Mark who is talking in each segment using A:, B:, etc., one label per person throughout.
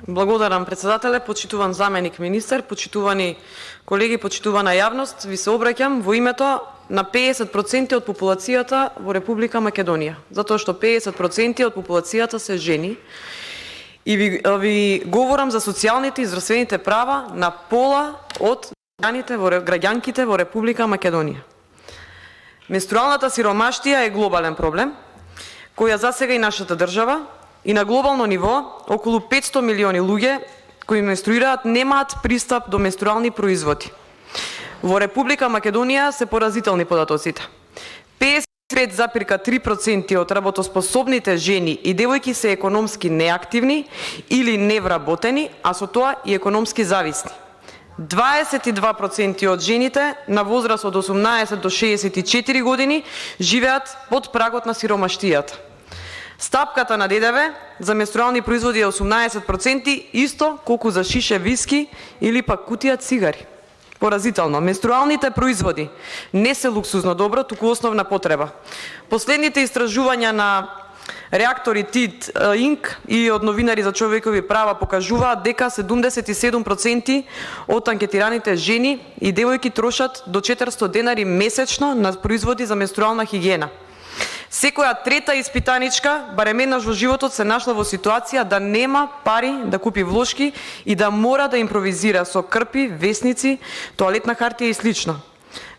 A: Благодарам, председателе, почитуван заменик министер, почитувани колеги, почитувана јавност. Ви се обраќам во името на 50% од популацијата во Република Македонија, затоа што 50% од популацијата се жени и ви говорам за социјалните и здравствените права на пола од граѓанките во Република Македонија. Менструалната сиромаштија е глобален проблем кој ја засега и нашата држава. И на глобално ниво, околу 500 милиони луѓе кои менструираат немаат пристап до менструални производи. Во Република Македонија се поразителни податоците. 55,3% од работоспособните жени и девојки се економски неактивни или невработени, а со тоа и економски зависни. 22% од жените на возраст од 18 до 64 години живеат под прагот на сиромаштијата. Стапката на ДДВ за менструални производи е 18%, исто колку за шише виски или пак кутија цигари. Поразително. Менструалните производи не се луксузно добро, туку основна потреба. Последните истражувања на реактори ТИД Инк и од новинари за човекови права покажуваат дека 77% од анкетираните жени и девојки трошат до 400 денари месечно на производи за менструална хигиена. Секоја трета испитаничка, барем еднаш во животот, се нашла во ситуација да нема пари да купи влошки и да мора да импровизира со крпи, весници, тоалетна хартија и слично.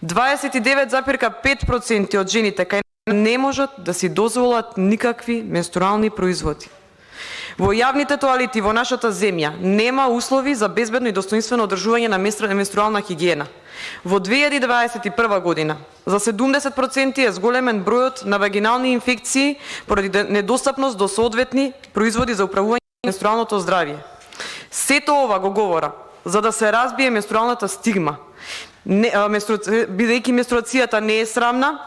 A: 29,5% од жените кај не можат да си дозволат никакви менструални производи. Во јавните тоалети во нашата земја нема услови за безбедно и достоинствено одржување на менструална хигиена. Во 2021 година за 70% е зголемен бројот на вагинални инфекции поради недостапност до соодветни производи за управување на менструалното здравје. Сето ова го говорам за да се разбие менструалната стигма. Бидејќи менструацијата не е срамна,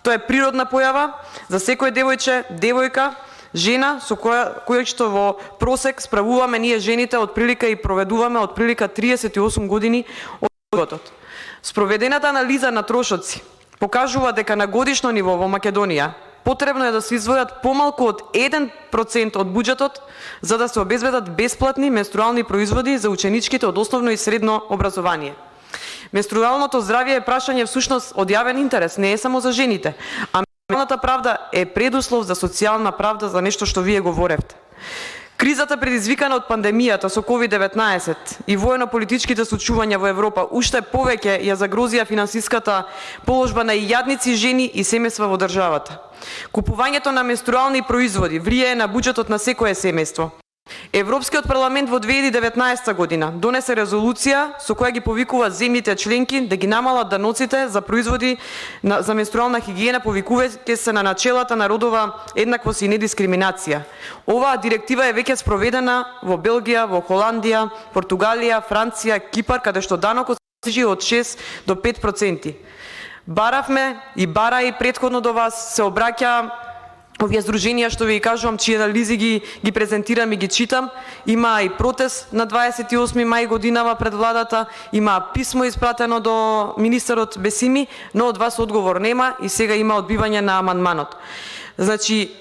A: тоа е природна појава за секој девојче, девојка, жена со која што во просек справуваме ние жените од прилика и проведуваме од прилика 38 години од животот. Спроведената анализа на трошоци покажува дека на годишно ниво во Македонија потребно е да се издвојат помалку од 1% од буџетот за да се обезбедат бесплатни менструални производи за ученичките од основно и средно образование. Менструалното здравје е прашање всушност од јавен интерес, не е само за жените, а менструалната правда е предуслов за социјална правда, за нешто што вие говоревте. Кризата предизвикана од пандемијата со COVID-19 и воено-политичките случувања во Европа уште повеќе ја загрозија финансиската положба на јадници жени и семејства во државата. Купувањето на менструални производи влијае на буџетот на секое семејство. Европскиот парламент во 2019 година донесе резолуција со која ги повикува земјите членки да ги намалат даноците за производи за менструална хигиена, повикувајќи се на начелата на родова еднаквост и недискриминација. Оваа директива е веќе спроведена во Белгија, во Холандија, Португалија, Франција, Кипар, каде што данокот се од 6 до 5%. Баравме и бара и претходно до вас се обраќа овие здруженија што ви кажувам, чии анализи ги презентирам и ги читам. Има и протест на 28 мај годинава пред владата, има писмо испратено до министерот Бесими, но од вас одговор нема и сега има одбивање на амандманот. Значи,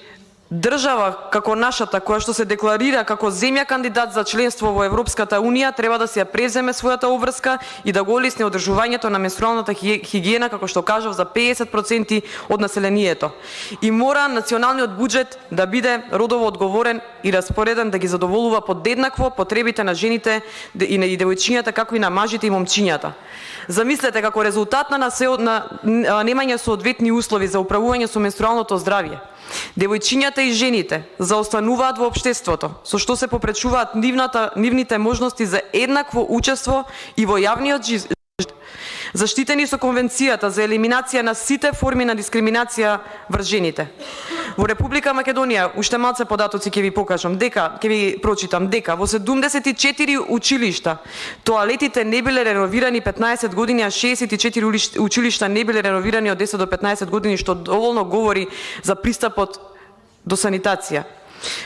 A: држава како нашата, која што се декларира како земја кандидат за членство во Европската Унија, треба да си ја преземе својата обврска и да го олесни одржувањето на менструалната хигиена, како што кажав, за 50% од населението. И мора националниот буџет да биде родово одговорен и распореден да ги задоволува подеднакво потребите на жените и на девојчињата, како и на мажите и момчињата. Замислете како резултат на немање соодветни услови за управување со менструалното здравје, девојчињата и жените заостануваат во општеството, со што се попречуваат нивните можности за еднакво учество и во јавниот живот, заштитени со Конвенцијата за елиминација на сите форми на дискриминација врз жените. Во Република Македонија, уште малце податоци ќе ви покажам, ќе ви прочитам дека во 74 училишта тоалетите не биле реновирани 15 години, а 64 училишта не биле реновирани од 10 до 15 години, што доволно говори за пристапот до санитација.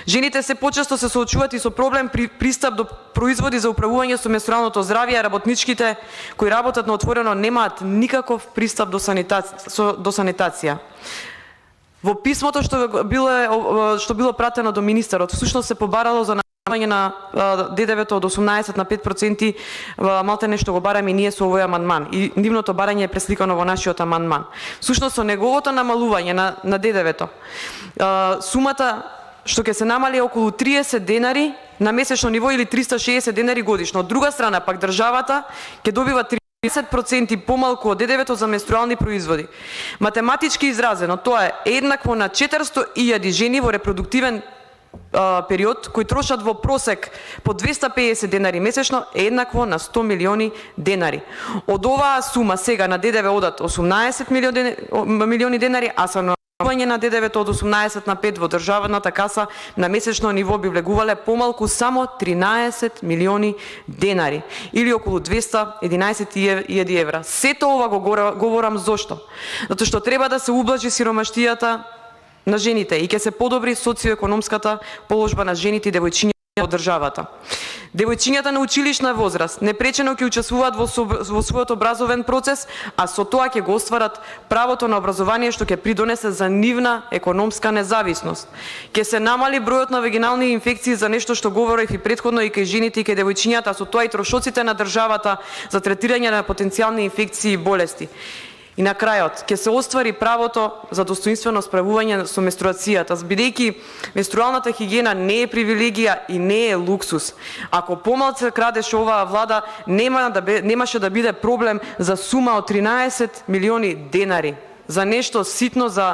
A: Жените се почесто се соочуваат и со проблем при пристап до производи за управување со менструалното здравје, а работничките кои работат на отворено немаат никаков пристап до санитација. Во писмото што било пратено до министерот, всушност се побарало за на ДДВ-то од 18 на 5%, малте што го бараме ние со овој амандман. И нивното барање е пресликано во нашиот амандман. Всушност со неговото намалување на ДДВ-то, сумата што ќе се намали е околу 30 денари на месечно ниво или 360 денари годишно. Од друга страна, пак државата ќе добива 30% помалку од ДДВ-то за менструални производи. Математички изразено, тоа е еднакво на 400.000 жени во репродуктивен период, кои трошат во просек по 250 денари месечно, е еднакво на 100 милиони денари. Од оваа сума сега на ДДВ одат 18 милиони денари, а со намалување на ДДВ-то од 18 на 5 во државната каса на месечно ниво би влегувале помалку само 13 милиони денари или околу 211.000 евра. Сето ова го говорам зошто? Затоа што треба да се ублажи сиромаштијата на жените и ќе се подобри социоекономската положба на жените и девојчињата во државата. Девојчињата на училишна возраст непречено ќе учествуваат во својот образовен процес, а со тоа ќе го остварат правото на образование што ќе придонесе за нивна економска независност. Ќе се намали бројот на вагинални инфекции, за нешто што говорев и претходно и кај жените и кај девојчињата, а со тоа и трошоците на државата за третирање на потенцијални инфекции и болести. И на крајот, ќе се оствари правото за достоинствено справување со менструацијата, бидејќи менструалната хигиена не е привилегија и не е луксус. Ако помалце крадеше оваа влада, немаше да биде проблем за сума од 13 милиони денари. За нешто ситно, за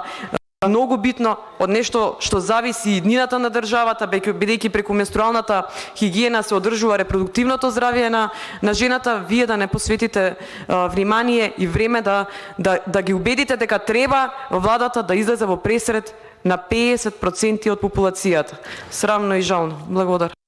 A: многу битно, од нешто што зависи и иднината на државата, бидејќи преку менструалната хигиена се одржува репродуктивното здравје на жената, вие да не посветите внимание и време да ги убедите дека треба владата да излезе во пресред на 50% од популацијата. Срамно и жално. Благодарам.